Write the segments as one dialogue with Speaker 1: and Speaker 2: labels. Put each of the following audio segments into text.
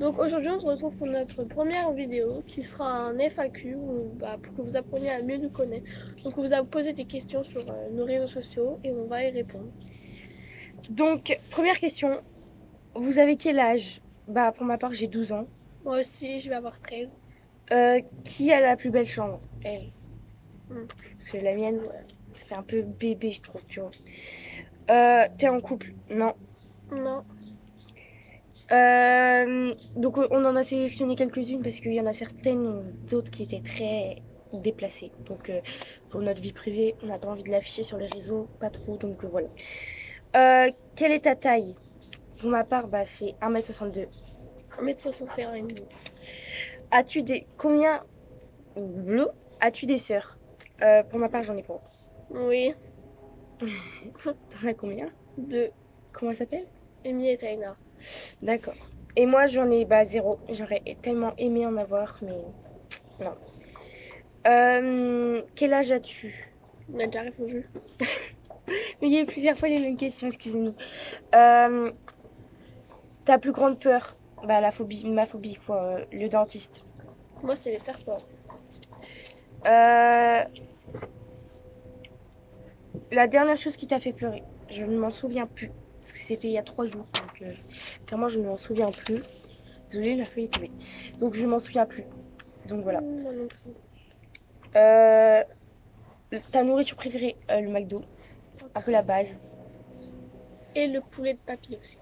Speaker 1: Donc aujourd'hui on se retrouve pour notre première vidéo qui sera un FAQ pour que vous appreniez à mieux nous connaître. Donc on vous a posé des questions sur nos réseaux sociaux et on va y répondre.
Speaker 2: Donc, première question, vous avez quel âge? Bah, pour ma part, j'ai 12 ans.
Speaker 1: Moi aussi je vais avoir 13.
Speaker 2: Qui a la plus belle chambre? Elle.
Speaker 1: Hmm.
Speaker 2: Parce que la mienne, ça fait un peu bébé, je trouve, tu vois. T'es en couple? Non.
Speaker 1: Non.
Speaker 2: Donc, on en a sélectionné quelques-unes parce qu'il y en a certaines d'autres qui étaient très déplacées. Donc, pour notre vie privée, on n'a pas envie de l'afficher sur les réseaux, pas trop, donc voilà. Quelle est ta taille? Pour ma part, bah, c'est 1m62.
Speaker 1: 1m61 et demi.
Speaker 2: As-tu des... Combien... Bleu. As-tu des sœurs? Pour ma part, j'en ai pas.
Speaker 1: Oui.
Speaker 2: T'en as combien?
Speaker 1: 2.
Speaker 2: Comment elle s'appelle?
Speaker 1: Amy et Taina.
Speaker 2: D'accord. Et moi, j'en ai bah, zéro. J'aurais tellement aimé en avoir, mais non. Quel âge as-tu?
Speaker 1: On a déjà répondu.
Speaker 2: Il y a eu plusieurs fois les mêmes questions, excusez-nous. Ta plus grande peur? Bah, la phobie, ma phobie, quoi. Le dentiste.
Speaker 1: Moi c'est les serpents.
Speaker 2: Euh, la dernière chose qui t'a fait pleurer? Je ne m'en souviens plus. Parce que c'était il y a 3 jours. Donc, clairement, je ne m'en souviens plus. Désolée, la feuille est tombée. Donc, je m'en souviens plus. Donc, voilà.
Speaker 1: Moi non plus.
Speaker 2: Euh, ta nourriture préférée? Le McDo. Un peu la base.
Speaker 1: Et le poulet de papy aussi.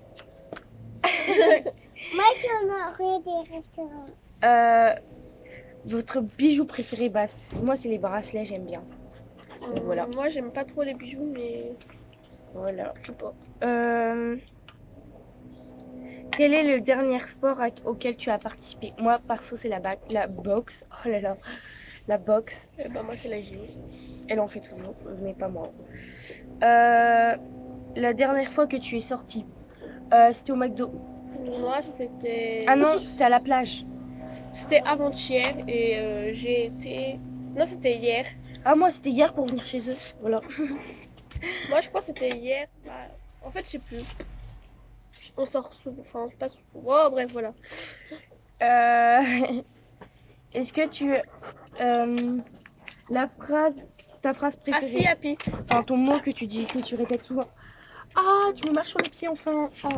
Speaker 3: Moi, je m'en des restaurants.
Speaker 2: Euh, votre bijou préféré? Bah, moi, c'est les bracelets, j'aime bien. Donc, voilà.
Speaker 1: Moi j'aime pas trop les bijoux mais
Speaker 2: Voilà.
Speaker 1: je sais pas.
Speaker 2: Quel est le dernier sport auquel tu as participé? Moi, perso, c'est la boxe. Oh là là, la boxe.
Speaker 1: Bah moi c'est la gym.
Speaker 2: Elle en fait toujours, mais pas moi. Euh, la dernière fois que tu es sortie, c'était au McDo.
Speaker 1: Moi c'était...
Speaker 2: Ah non, c'était à la plage.
Speaker 1: C'était avant-hier et j'ai été... Non, c'était hier.
Speaker 2: Ah, moi, c'était hier pour venir chez eux. Voilà.
Speaker 1: Moi, je crois que c'était hier. Bah, en fait, je sais plus. On sort souvent. Enfin, pas souvent. Oh, bref, voilà.
Speaker 2: Est-ce que tu... la phrase... Ta phrase
Speaker 1: Ah, si,
Speaker 2: préférée,
Speaker 1: Happy.
Speaker 2: enfin ton mot que tu dis, que tu répètes souvent. Ah, tu me marches sur le pied enfin. Oh.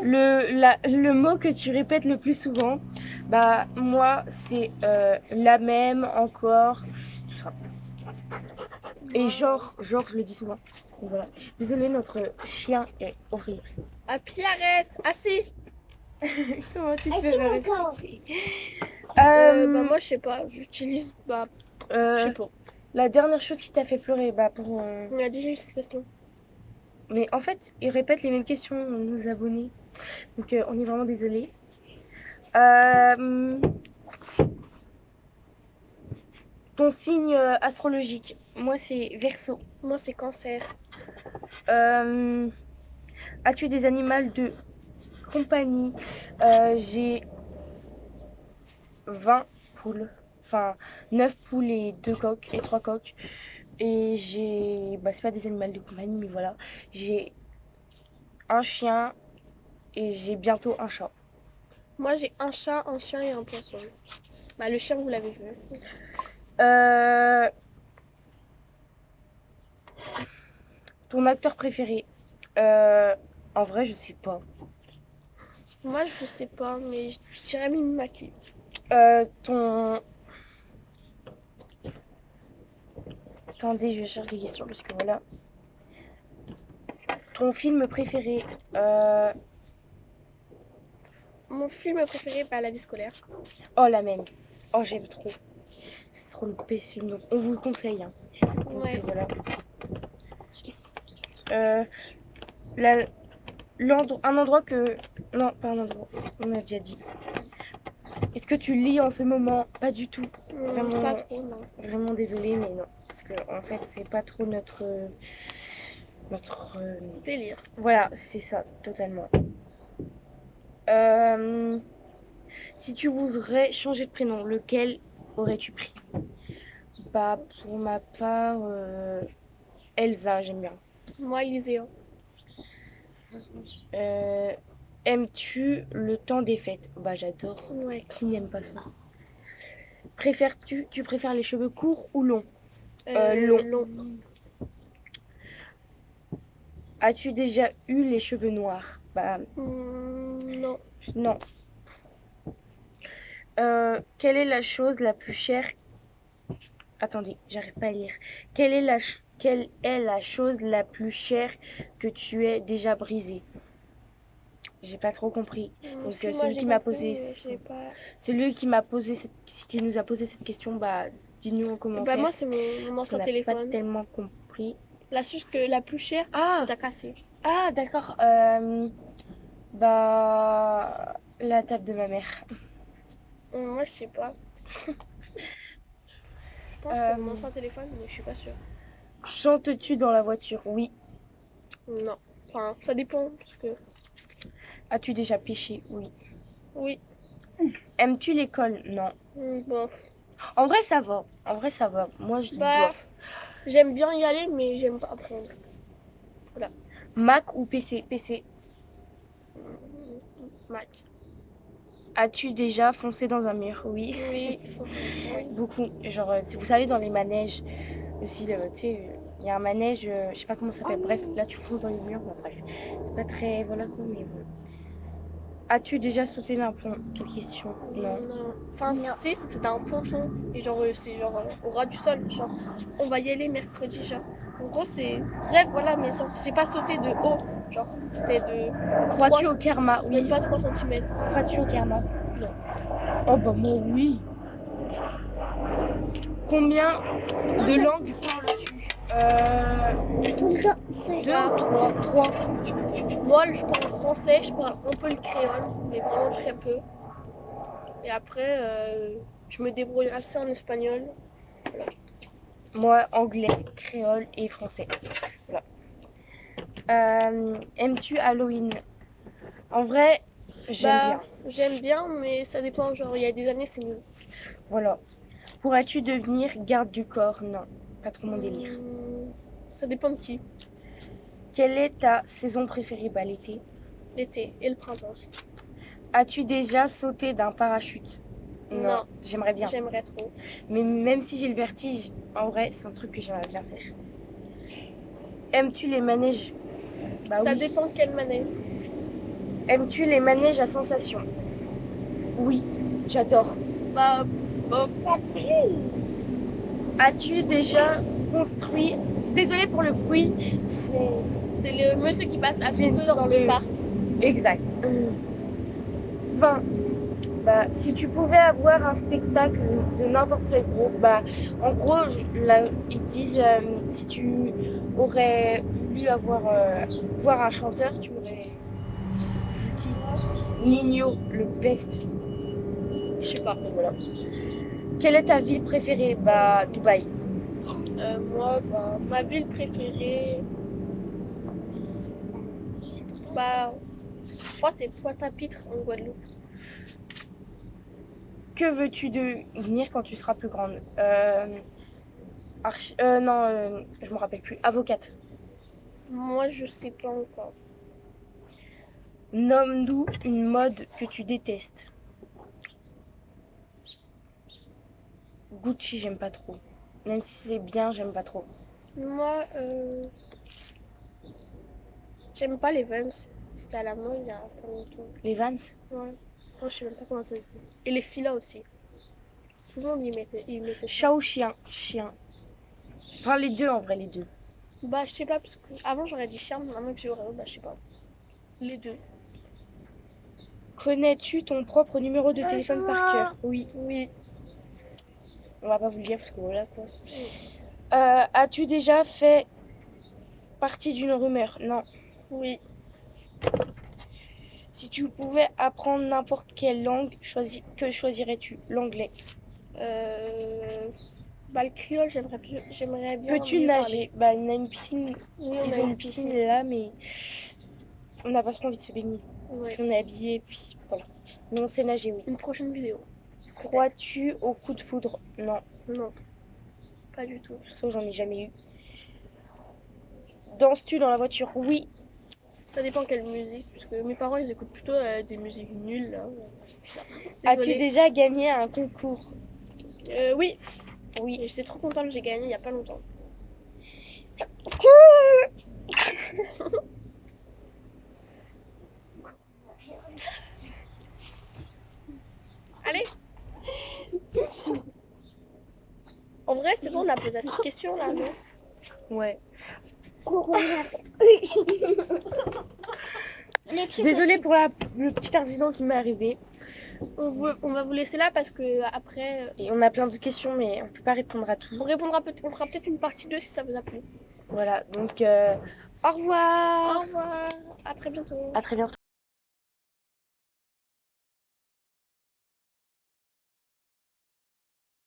Speaker 2: Le mot que tu répètes le plus souvent, bah moi c'est la même, encore, tout ça. Et genre je le dis souvent. Donc, voilà. Désolée, notre chien est horrible.
Speaker 1: Happy, arrête. Ah, si.
Speaker 2: Comment tu te
Speaker 3: Ah,
Speaker 2: fais
Speaker 3: c'est
Speaker 2: marrer?
Speaker 3: mon corps.
Speaker 1: Bah, moi, je sais pas. J'utilise. Bah, je sais pas.
Speaker 2: La dernière chose qui t'a fait pleurer, bah pour...
Speaker 1: On a déjà eu cette question.
Speaker 2: Mais en fait, ils répètent les mêmes questions, nos abonnés. Donc on est vraiment désolé. Ton signe astrologique, moi c'est Verseau.
Speaker 1: Moi, c'est cancer.
Speaker 2: As-tu des animaux de compagnie? J'ai 20 poules. Enfin, 9 poules et 2 coqs et 3 coqs. Et j'ai... Bah, c'est pas des animaux de compagnie, mais voilà. J'ai un chien et j'ai bientôt un chat.
Speaker 1: Moi, j'ai un chat, un chien et un poisson. Bah, le chien, vous l'avez vu.
Speaker 2: Euh, ton acteur préféré? En vrai, je sais pas.
Speaker 1: Moi, je sais pas, mais je dirais Mimi Maki.
Speaker 2: Ton... Attendez, je cherche des questions parce que voilà. Ton film préféré?
Speaker 1: Mon film préféré, bah, La vie scolaire.
Speaker 2: Oh, la même. Oh, j'aime trop. C'est trop le best film, donc on vous le conseille. Hein. Donc,
Speaker 1: Ouais.
Speaker 2: voilà. La- un endroit que... Non, pas un endroit. On a déjà dit. Est-ce que tu lis en ce moment? Pas du tout. Vraiment,
Speaker 1: Pas trop, non.
Speaker 2: vraiment désolée, mais non. Parce que en fait, c'est pas trop notre...
Speaker 1: Délire.
Speaker 2: Voilà, c'est ça, totalement. Si tu voudrais changer de prénom, lequel aurais-tu pris? Bah, pour ma part, Elsa, j'aime bien.
Speaker 1: Moi, Eliseo.
Speaker 2: Euh, Aimes-tu le temps des fêtes? Bah j'adore.
Speaker 1: Ouais.
Speaker 2: Qui n'aime pas ça? Tu préfères les cheveux courts ou longs? Long.
Speaker 1: Long.
Speaker 2: As-tu déjà eu les cheveux noirs? Bah
Speaker 1: Non.
Speaker 2: non. Quelle est la chose la plus chère? Attendez, j'arrive pas à lire. Quelle est la chose la plus chère que tu aies déjà brisée? J'ai pas trop compris. Donc
Speaker 1: Si, moi,
Speaker 2: celui
Speaker 1: j'ai
Speaker 2: qui m'a
Speaker 1: compris,
Speaker 2: posé,
Speaker 1: mais j'ai pas...
Speaker 2: celui qui nous a posé cette question, bah dis-nous en commentaire.
Speaker 1: Bah moi, c'est mon
Speaker 2: Parce qu'on
Speaker 1: ancien
Speaker 2: n'a pas
Speaker 1: téléphone.
Speaker 2: tellement compris.
Speaker 1: La chose que la plus chère,
Speaker 2: Ah,
Speaker 1: t'as cassé.
Speaker 2: d'accord. Bah la table de ma mère.
Speaker 1: Moi, je sais pas. Je pense que c'est mon ancien téléphone, mais je suis pas sûre.
Speaker 2: Chantes-tu dans la voiture? Oui.
Speaker 1: Non. Enfin, ça dépend, parce que...
Speaker 2: As-tu déjà pêché? Oui.
Speaker 1: Oui.
Speaker 2: Aimes-tu l'école? Non.
Speaker 1: Bof.
Speaker 2: En vrai, ça va. En vrai, ça va. Moi, je dis
Speaker 1: Bah,
Speaker 2: bof.
Speaker 1: j'aime bien y aller, mais j'aime pas apprendre.
Speaker 2: Mac ou PC? PC.
Speaker 1: Mac.
Speaker 2: As-tu déjà foncé dans un mur? Oui.
Speaker 1: Oui, 100%.
Speaker 2: Beaucoup. Genre, vous savez, dans les manèges aussi, tu sais, il y a un manège, je sais pas comment ça s'appelle. Bref, là, tu fonces dans les murs. Bon, bref, c'est pas très. Voilà quoi, mais bon. As-tu déjà sauté d'un pont? Quelle question? Non.
Speaker 1: Non. Enfin, si, c'était un ponton. Et genre, c'est genre au ras du sol. Genre, on va y aller mercredi. Genre, en gros, c'est. Bref, voilà, mais j'ai pas sauté de haut. Genre, c'était de.
Speaker 2: Crois-tu
Speaker 1: 3
Speaker 2: au karma? Oui.
Speaker 1: Même pas 3 cm.
Speaker 2: Crois-tu au karma?
Speaker 1: Non.
Speaker 2: Oh, bah, moi, oui. Combien de langues parles-tu? Deux ou trois? Trois.
Speaker 1: Moi, je parle français, je parle un peu le créole, mais vraiment très peu. Et après, je me débrouille assez en espagnol.
Speaker 2: Moi, anglais, créole et français. Voilà. Aimes-tu Halloween? En vrai, j'aime bien.
Speaker 1: J'aime bien, mais ça dépend. Genre, il y a des années, c'est nul.
Speaker 2: Voilà. Pourrais-tu devenir garde du corps? Non, pas trop mon délire.
Speaker 1: Ça dépend de qui.
Speaker 2: Quelle est ta saison préférée? Bah, l'été.
Speaker 1: L'été et le printemps aussi.
Speaker 2: As-tu déjà sauté d'un parachute?
Speaker 1: Non.
Speaker 2: J'aimerais bien.
Speaker 1: J'aimerais trop.
Speaker 2: Mais même si j'ai le vertige, en vrai, c'est un truc que j'aimerais bien faire. Aimes-tu les manèges? Bah
Speaker 1: Ça
Speaker 2: oui.
Speaker 1: dépend quelle manège.
Speaker 2: Aimes-tu les manèges à sensation? Oui, j'adore.
Speaker 1: Bah, bof.
Speaker 2: As-tu déjà construit... Désolée pour le bruit,
Speaker 1: C'est le monsieur qui passe la
Speaker 2: c'est une
Speaker 1: sauteuse
Speaker 2: sorte
Speaker 1: dans
Speaker 2: de...
Speaker 1: le parc.
Speaker 2: Exact. 20. Bah, si tu pouvais avoir un spectacle de n'importe quel groupe, bah, en gros, là, ils disent si tu aurais voulu voir un chanteur, tu aurais vu qui? Nino, le best.
Speaker 1: Je sais pas.
Speaker 2: Voilà. Quelle est ta ville préférée? Bah, Dubaï.
Speaker 1: Moi, bah, ma ville préférée, bah, je crois que c'est Pointe-à-Pitre en Guadeloupe.
Speaker 2: Que veux-tu devenir quand tu seras plus grande? Non, je me rappelle plus. Avocate.
Speaker 1: Moi, je sais pas encore.
Speaker 2: Nomme-nous une mode que tu détestes. Gucci, j'aime pas trop. Même si c'est bien, j'aime pas trop.
Speaker 1: Moi, j'aime pas les Vans. C'était à la mode il y a pas longtemps.
Speaker 2: Les Vans?
Speaker 1: Ouais. Moi, je sais même pas comment ça se dit. Et les filas aussi. Tout le monde y mettait ça.
Speaker 2: Chat ou chien? Chien. Enfin, les deux en vrai, les deux.
Speaker 1: Bah, je sais pas, parce que avant j'aurais dit chien, mais maintenant que j'ai Oreo, bah, je sais pas. Les deux.
Speaker 2: Connais-tu ton propre numéro de téléphone par cœur? Oui.
Speaker 1: Oui.
Speaker 2: On va pas vous le dire parce que voilà quoi. As-tu déjà fait partie d'une rumeur? Non.
Speaker 1: Oui.
Speaker 2: Si tu pouvais apprendre n'importe quelle langue, que choisirais-tu? L'anglais.
Speaker 1: Bah, le créole, j'aimerais bien
Speaker 2: Peux-tu
Speaker 1: mieux
Speaker 2: nager?
Speaker 1: parler.
Speaker 2: Bah, on a une piscine.
Speaker 1: Oui,
Speaker 2: Ils ont une piscine là, mais on n'a pas trop envie de se baigner.
Speaker 1: Ouais.
Speaker 2: Puis on est habillé, puis voilà. Mais on sait nager, oui.
Speaker 1: Une prochaine vidéo.
Speaker 2: Crois-tu au coup de foudre? Non.
Speaker 1: Non. Pas du tout.
Speaker 2: Ça, j'en ai jamais eu. Danses-tu dans la voiture? Oui.
Speaker 1: Ça dépend quelle musique, parce que mes parents ils écoutent plutôt des musiques nulles. Là.
Speaker 2: As-tu
Speaker 1: Désolée.
Speaker 2: déjà gagné un concours?
Speaker 1: Oui,
Speaker 2: Oui.
Speaker 1: et j'étais trop contente, j'ai gagné il y a pas longtemps. Allez. En vrai, c'est bon, on a posé assez de questions là, non?
Speaker 2: Ouais.
Speaker 1: Les trucs
Speaker 2: Désolée
Speaker 1: aussi.
Speaker 2: pour le petit incident qui m'est arrivé.
Speaker 1: On va vous laisser là parce que après,
Speaker 2: Et on a plein de questions, mais on peut pas répondre à tout.
Speaker 1: on fera peut-être une partie 2 si ça vous a plu.
Speaker 2: Voilà, donc au revoir.
Speaker 1: Au revoir, à très bientôt.
Speaker 2: À très bientôt.